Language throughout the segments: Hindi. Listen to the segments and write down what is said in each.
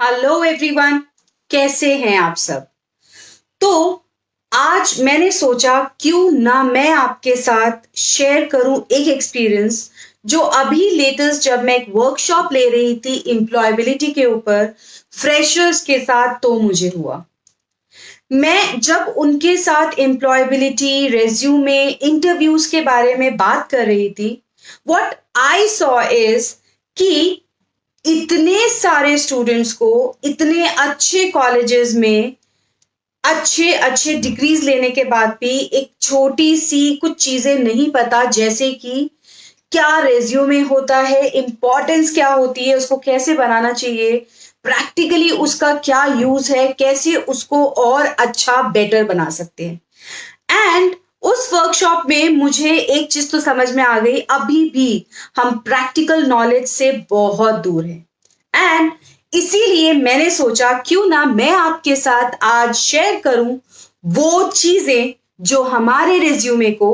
हेलो एवरीवन, कैसे हैं आप सब। तो आज मैंने सोचा क्यों ना मैं आपके साथ शेयर करूं एक एक्सपीरियंस जो अभी लेटेस्ट जब मैं एक वर्कशॉप ले रही थी एम्प्लॉयबिलिटी के ऊपर फ्रेशर्स के साथ तो मुझे हुआ। मैं जब उनके साथ एम्प्लॉयबिलिटी रेज्यूमे इंटरव्यूज के बारे में बात कर रही थी, व्हाट आई सॉ इज कि इतने सारे स्टूडेंट्स को इतने अच्छे कॉलेजेस में अच्छे अच्छे डिग्रीज लेने के बाद भी एक छोटी सी कुछ चीजें नहीं पता, जैसे कि क्या रेज्यूमे होता है, इंपॉर्टेंस क्या होती है, उसको कैसे बनाना चाहिए, प्रैक्टिकली उसका क्या यूज है, कैसे उसको और अच्छा बेटर बना सकते हैं। एंड उस वर्कशॉप में मुझे एक चीज तो समझ में आ गई, अभी भी हम प्रैक्टिकल नॉलेज से बहुत दूर हैं। एंड इसीलिए मैंने सोचा क्यों ना मैं आपके साथ आज शेयर करूं वो चीजें जो हमारे रिज्यूमे को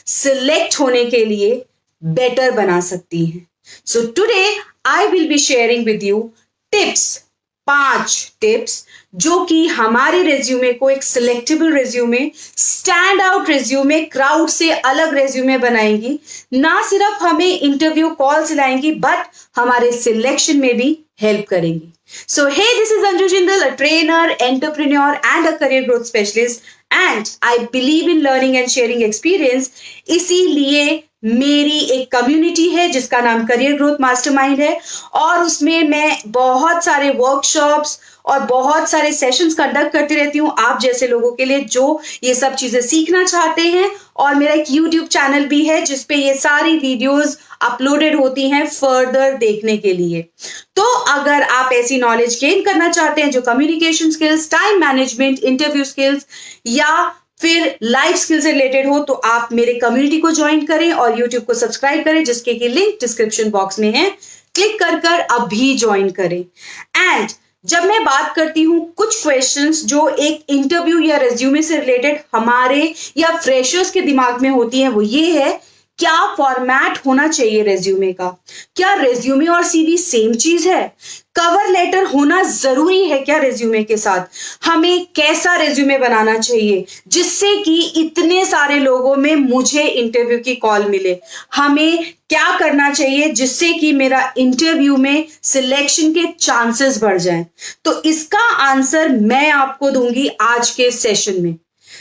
सिलेक्ट होने के लिए बेटर बना सकती हैं। So today I will be sharing with you tips, 5 tips जो कि हमारे रेज्यूमे को एक selectable resume, stand out resume, crowd से अलग रेज्यूमे बनाएंगी। ना सिर्फ हमें इंटरव्यू कॉल दिलाएंगी बट हमारे सिलेक्शन में भी हेल्प करेंगी। So hey, this is Anju Jindal, a trainer, entrepreneur and a career growth specialist, and I believe in learning and sharing experience। इसीलिए मेरी एक कम्युनिटी है जिसका नाम करियर ग्रोथ मास्टरमाइंड है, और उसमें मैं बहुत सारे वर्कशॉप्स और बहुत सारे सेशंस कंडक्ट करती रहती हूँ आप जैसे लोगों के लिए जो ये सब चीजें सीखना चाहते हैं। और मेरा एक यूट्यूब चैनल भी है जिसपे ये सारी वीडियोस अपलोडेड होती हैं फर्दर देखने के लिए। तो अगर आप ऐसी नॉलेज गेन करना चाहते हैं जो communication skills, time management, interview skills या फिर लाइफ स्किल से रिलेटेड हो, तो आप मेरे कम्युनिटी को ज्वाइन करें और यूट्यूब को सब्सक्राइब करें, जिसके की लिंक डिस्क्रिप्शन बॉक्स में है। क्लिक कर अभी ज्वाइन करें। एंड जब मैं बात करती हूं कुछ क्वेश्चंस जो एक इंटरव्यू या रेज्यूमे से रिलेटेड हमारे या फ्रेशर्स के दिमाग में होती हैं, वो ये है, क्या फॉर्मेट होना चाहिए रेज्यूमे का, क्या रेज्यूमे और सीवी सेम चीज है, कवर लेटर होना जरूरी है क्या रेज्यूमे के साथ, हमें कैसा रेज्यूमे बनाना चाहिए जिससे कि इतने सारे लोगों में मुझे इंटरव्यू की कॉल मिले, हमें क्या करना चाहिए जिससे कि मेरा इंटरव्यू में सिलेक्शन के चांसेस बढ़ जाएं। तो इसका आंसर मैं आपको दूंगी आज के सेशन में।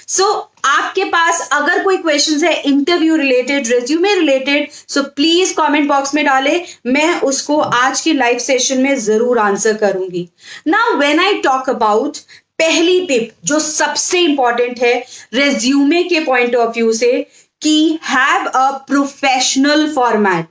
सो आपके पास अगर कोई क्वेश्चंस है interview related, resume related, so please comment box में डालें, मैं उसको आज के लाइव सेशन में जरूर आंसर करूंगी। Now when I talk about पहली टिप जो सबसे इंपॉर्टेंट है रेज्यूमे के पॉइंट ऑफ व्यू से, कि have a professional format.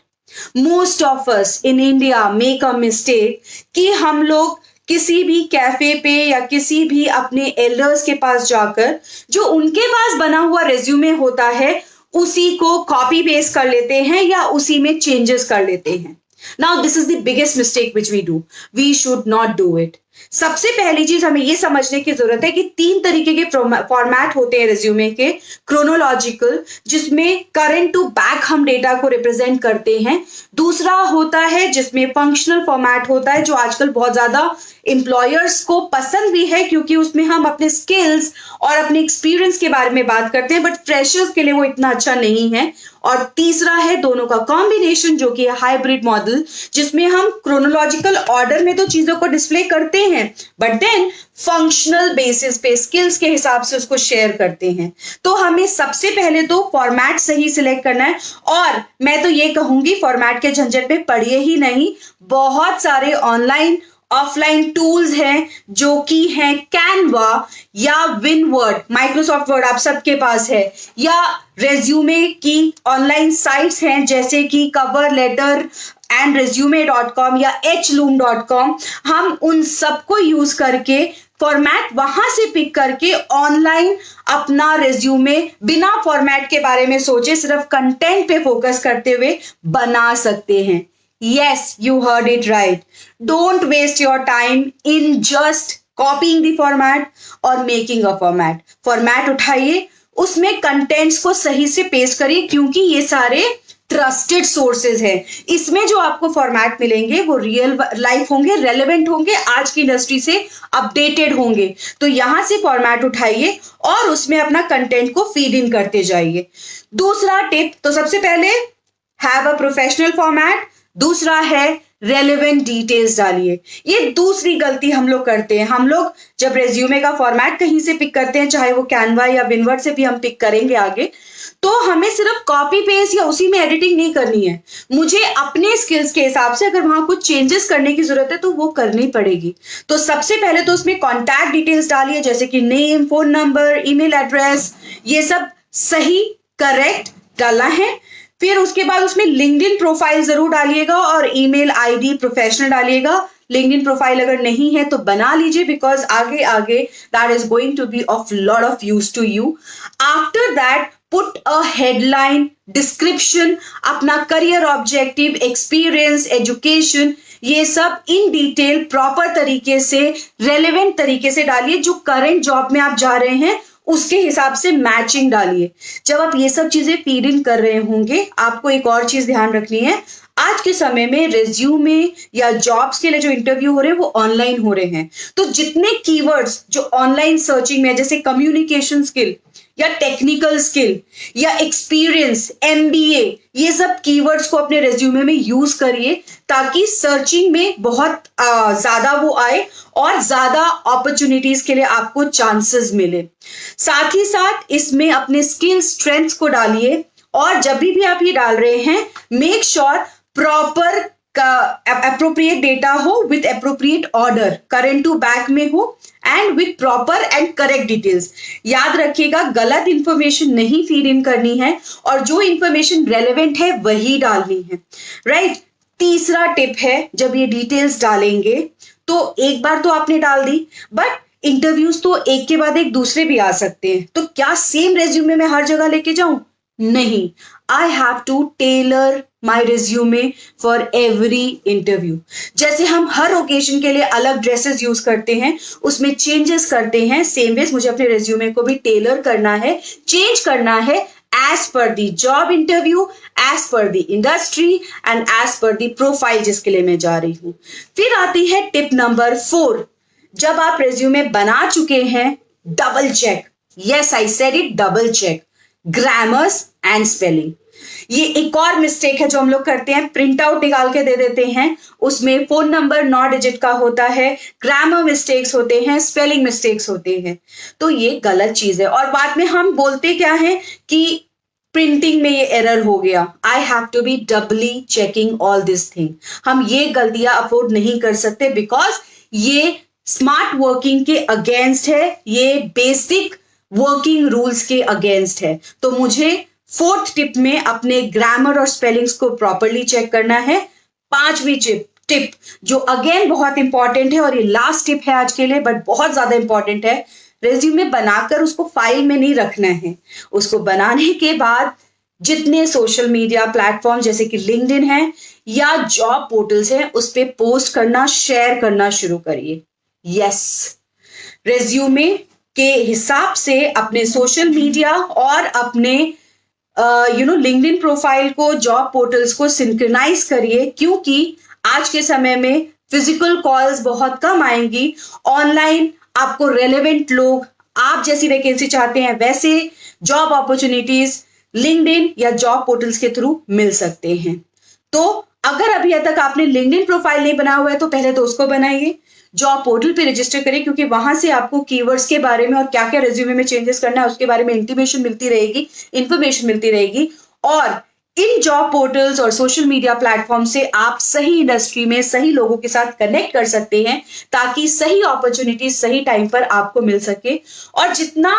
Most of us in India make a mistake कि हम लोग किसी भी कैफे पे या किसी भी अपने एल्डर्स के पास जाकर जो उनके पास बना हुआ रेज्यूमे होता है उसी को कॉपी पेस्ट कर लेते हैं या उसी में चेंजेस कर लेते हैं। Now this is the biggest mistake which we do, we should not do it. सबसे पहली चीज हमें यह समझने की जरूरत है कि 3 तरीके के फॉर्मेट होते हैं रेज्यूमे के। क्रोनोलॉजिकल, जिसमें करंट टू बैक हम डेटा को रिप्रेजेंट करते हैं। दूसरा होता है जिसमें फंक्शनल फॉर्मेट होता है, जो आजकल बहुत ज्यादा एम्प्लॉयर्स को पसंद भी है क्योंकि उसमें हम अपने स्किल्स और अपने एक्सपीरियंस के बारे में बात करते हैं, बट फ्रेशर्स के लिए वो इतना अच्छा नहीं है। और तीसरा है दोनों का कॉम्बिनेशन जो कि है हाइब्रिड मॉडल, जिसमें हम क्रोनोलॉजिकल ऑर्डर में तो चीजों को डिस्प्ले करते हैं बट देन फंक्शनल बेसिस पे स्किल्स के हिसाब से उसको शेयर करते हैं। तो हमें सबसे पहले तो फॉर्मेट सही सिलेक्ट करना है, और मैं तो ये कहूंगी फॉर्मेट के झंझट में पड़िए ही नहीं। बहुत सारे ऑनलाइन ऑफलाइन टूल्स हैं जो कि हैं कैनवा या विनवर्ड, माइक्रोसॉफ्ट वर्ड आप सबके पास है, या रेज्यूमे की ऑनलाइन साइट्स हैं जैसे कि कवर लेटर एंड resume.com या hloom.com। हम उन सबको यूज करके फॉर्मेट वहां से पिक करके ऑनलाइन अपना रेज्यूमे बिना फॉर्मेट के बारे में सोचे सिर्फ कंटेंट पे फोकस करते हुए बना सकते हैं। Yes, you heard it right. Don't waste your time in just copying the format or making a format। Format उठाइए, उसमें कंटेंट्स को सही से पेस्ट करिए, क्योंकि ये सारे ट्रस्टेड सोर्सेज है। इसमें जो आपको फॉर्मेट मिलेंगे वो रियल लाइफ होंगे, रेलेवेंट होंगे, आज की इंडस्ट्री से अपडेटेड होंगे। तो यहां से फॉर्मेट उठाइए और उसमें अपना कंटेंट को फीड इन करते जाइए। दूसरा टिप, तो सबसे पहले हैव अ प्रोफेशनल फॉर्मेट, दूसरा है रेलेवेंट डिटेल्स डालिए। ये दूसरी गलती हम लोग करते हैं। हम लोग जब रेज्यूमे का फॉर्मेट कहीं से पिक करते हैं, चाहे वो कैनवा या विनवर्ड से भी हम पिक करेंगे आगे, तो हमें सिर्फ कॉपी पेस्ट या उसी में एडिटिंग नहीं करनी है। मुझे अपने स्किल्स के हिसाब से अगर वहां कुछ चेंजेस करने की जरूरत है तो वो करनी पड़ेगी। तो सबसे पहले तो उसमें कॉन्टैक्ट डिटेल्स डालिए, जैसे कि name, phone number, email address, ये सब सही करेक्ट डालना है। फिर उसके बाद उसमें लिंक्डइन प्रोफाइल जरूर डालिएगा और ईमेल आईडी प्रोफेशनल डालिएगा। लिंक्डइन प्रोफाइल अगर नहीं है तो बना लीजिए, बिकॉज आगे आगे that is going to be of lot of use to you. After that put a headline, description, अपना करियर ऑब्जेक्टिव, एक्सपीरियंस, एजुकेशन, ये सब इन डिटेल प्रॉपर तरीके से, रेलेवेंट तरीके से डालिए। जो करंट जॉब में आप जा रहे हैं उसके हिसाब से मैचिंग डालिए। जब आप ये सब चीजें फीड इन कर रहे होंगे, आपको एक और चीज ध्यान रखनी है, आज के समय में रिज्यूमे या जॉब्स के लिए जो इंटरव्यू हो रहे हैं वो ऑनलाइन हो रहे हैं। तो जितने कीवर्ड्स जो ऑनलाइन सर्चिंग में, जैसे कम्युनिकेशन स्किल या टेक्निकल स्किल या एक्सपीरियंस, एमबीए, ये सब कीवर्ड्स को अपने रिज्यूमे में यूज करिए, ताकि सर्चिंग में बहुत ज्यादा वो आए और ज्यादा अपॉर्चुनिटीज के लिए आपको चांसेस मिले। साथ ही साथ इसमें अपने स्किल स्ट्रेंथ्स को डालिए, और जब भी आप ये डाल रहे हैं, मेक श्योर प्रॉपर का अप्रोप्रिएट डेटा हो with appropriate order, current to back में हो and with proper and correct details. याद रखिएगा, गलत इंफॉर्मेशन नहीं फीड इन करनी है और जो इंफॉर्मेशन रेलेवेंट है वही डालनी है, राइट। तीसरा टिप है, जब ये डिटेल्स डालेंगे तो एक बार तो आपने डाल दी, बट इंटरव्यूज तो एक के बाद एक दूसरे भी आ सकते हैं। तो क्या सेम रेज्यूमे में हर जगह लेके जाऊं? नहीं, I have to tailor my resume for every interview. जैसे हम हर ओकेजन के लिए अलग ड्रेसेस यूज करते हैं, उसमें चेंजेस करते हैं, सेम वेज मुझे अपने रेज्यूमे को भी टेलर करना है, चेंज करना है as per the job interview, as per the industry and as per the profile जिसके लिए मैं जा रही हूं। फिर आती है टिप नंबर 4, जब आप रेज्यूमे बना चुके हैं, double check, yes I said it, double check grammars and spelling. ये एक और मिस्टेक है जो हम लोग करते हैं, प्रिंट आउट निकाल के दे देते हैं, उसमें फोन नंबर 9 डिजिट का होता है, ग्रामर मिस्टेक्स होते हैं, स्पेलिंग मिस्टेक्स होते हैं। तो ये गलत चीज है, और बाद में हम बोलते क्या है कि प्रिंटिंग में ये एरर हो गया। I have to be doubly checking all this thing. हम ये गलतियां अफोर्ड नहीं कर सकते, बिकॉज ये स्मार्ट वर्किंग के अगेंस्ट है, ये बेसिक वर्किंग रूल्स के अगेंस्ट है। तो मुझे 4th टिप में अपने ग्रामर और स्पेलिंग्स को प्रॉपरली चेक करना है। 5वीं टिप जो अगेन बहुत इंपॉर्टेंट है, और ये लास्ट टिप है आज के लिए, बट बहुत ज्यादा इंपॉर्टेंट है, रेज्यूमे बनाकर उसको फाइल में नहीं रखना है। उसको बनाने के बाद जितने सोशल मीडिया प्लेटफॉर्म जैसे कि लिंक्डइन है या जॉब पोर्टल्स है, उस पर पोस्ट करना, शेयर करना शुरू करिए। यस, रेज्यूमे के हिसाब से अपने सोशल मीडिया और अपने लिंक्डइन प्रोफाइल को, जॉब पोर्टल्स को सिंक्रोनाइज करिए, क्योंकि आज के समय में फिजिकल कॉल्स बहुत कम आएंगी। ऑनलाइन आपको रेलेवेंट लोग, आप जैसी वैकेंसी चाहते हैं वैसे जॉब अपॉर्चुनिटीज लिंक्डइन या जॉब पोर्टल्स के थ्रू मिल सकते हैं। तो अगर अभी तक आपने लिंक्डइन प्रोफाइल नहीं बनाया हुआ है तो पहले तो उसको बनाइए, जॉब पोर्टल पे रजिस्टर करिए, क्योंकि वहां से आपको कीवर्ड्स के बारे में और क्या क्या रेज्यूमे में चेंजेस करना है उसके बारे में इंटीमेशन मिलती रहेगी, इंफॉर्मेशन मिलती रहेगी। और इन जॉब पोर्टल्स और सोशल मीडिया प्लेटफॉर्म से आप सही इंडस्ट्री में सही लोगों के साथ कनेक्ट कर सकते हैं, ताकि सही अपॉर्चुनिटी सही टाइम पर आपको मिल सके। और जितना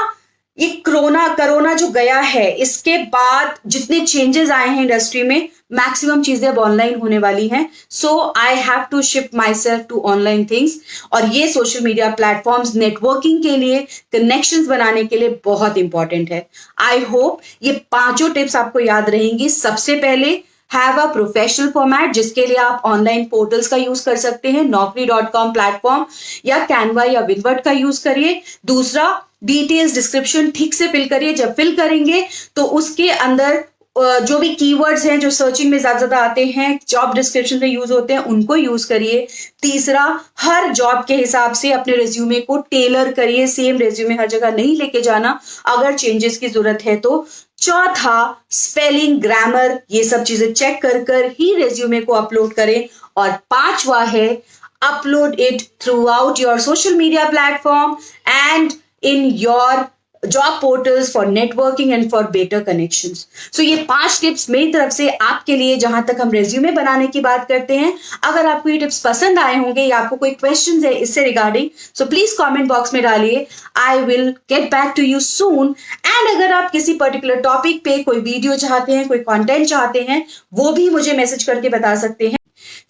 ये कोरोना जो गया है, इसके बाद जितने चेंजेस आए हैं इंडस्ट्री में, मैक्सिमम चीजें अब ऑनलाइन होने वाली हैं। So I have to shift myself to online things, और ये सोशल मीडिया प्लेटफॉर्म्स नेटवर्किंग के लिए, कनेक्शंस बनाने के लिए बहुत इंपॉर्टेंट है। आई होप ये 5 टिप्स आपको याद रहेंगी। सबसे पहले, हैव अ प्रोफेशनल फॉर्मेट, जिसके लिए आप ऑनलाइन पोर्टल्स का यूज कर सकते हैं, naukri.com प्लेटफॉर्म या कैनवा या विनवर्ड का यूज करिए। दूसरा, डिटेल्स डिस्क्रिप्शन ठीक से फिल करिए। जब फिल करेंगे तो उसके अंदर जो भी कीवर्ड्स हैं जो सर्चिंग में ज्यादा आते हैं, जॉब डिस्क्रिप्शन में यूज होते हैं, उनको यूज करिए। तीसरा, हर जॉब के हिसाब से अपने रेज्यूमे को टेलर करिए, सेम रेज्यूमे हर जगह नहीं लेके जाना, अगर चेंजेस की जरूरत है तो। चौथा, स्पेलिंग, ग्रामर, ये सब चीजें चेक कर कर ही रेज्यूमे को अपलोड करें। और पांचवा है, upload it throughout your social media platform and in your job portals for networking and for better connections. So ये 5 टिप्स मेरी तरफ से आपके लिए, जहां तक हम रेज्यूमे बनाने की बात करते हैं। अगर आपको ये टिप्स पसंद आए होंगे या आपको कोई क्वेश्चन है इससे regarding, so please comment box में डालिए। I will get back to you soon. And अगर आप किसी पर्टिकुलर टॉपिक पे कोई वीडियो चाहते हैं, कोई कंटेंट चाहते हैं, वो भी मुझे मैसेज करके बता सकते हैं।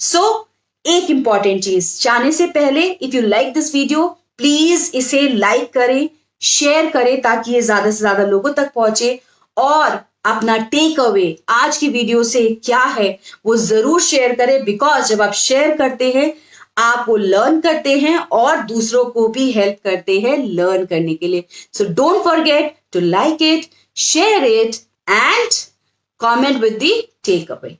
सो एक इंपॉर्टेंट चीज जाने से पहले, if you like this video, please इसे लाइक करें, शेयर करें, ताकि ये ज्यादा से ज्यादा लोगों तक पहुंचे। और अपना टेक अवे आज की वीडियो से क्या है वो जरूर शेयर करें, बिकॉज जब आप शेयर करते हैं आप वो लर्न करते हैं और दूसरों को भी हेल्प करते हैं लर्न करने के लिए। So don't forget to like it, share it and comment with the take away.